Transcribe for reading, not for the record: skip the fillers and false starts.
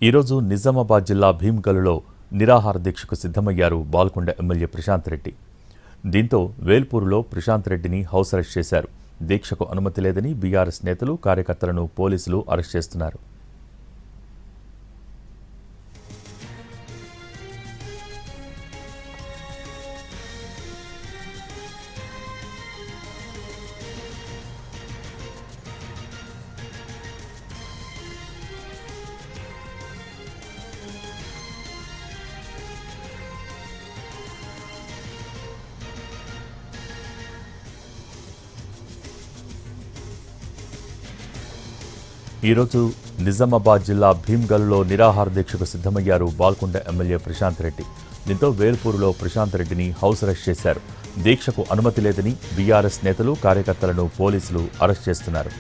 ఈరోజు నిజామాబాద్ జిల్లా భీమ్గల్లో నిరాహార దీక్షకు సిద్ధమయ్యారు బాల్కొండ ఎమ్మెల్యే ప్రశాంత్ రెడ్డి. దీంతో వేల్పూరులో ప్రశాంత్ రెడ్డిని హౌస్ అరెస్ట్ చేశారు. దీక్షకు అనుమతి లేదని బీఆర్ఎస్ నేతలు, కార్యకర్తలను పోలీసులు అరెస్ట్ చేస్తున్నారు. ఈరోజు నిజామాబాద్ జిల్లా భీమ్గల్లో నిరాహార దీక్షకు సిద్ధమయ్యారు బాల్కొండ ఎమ్మెల్యే ప్రశాంత్ రెడ్డి. దీంతో వేల్పూరులో ప్రశాంత్ రెడ్డిని హౌస్ అరెస్ట్ చేశారు. దీక్షకు అనుమతి లేదని బీఆర్ఎస్ నేతలు, కార్యకర్తలను పోలీసులు అరెస్ట్ చేస్తున్నారు.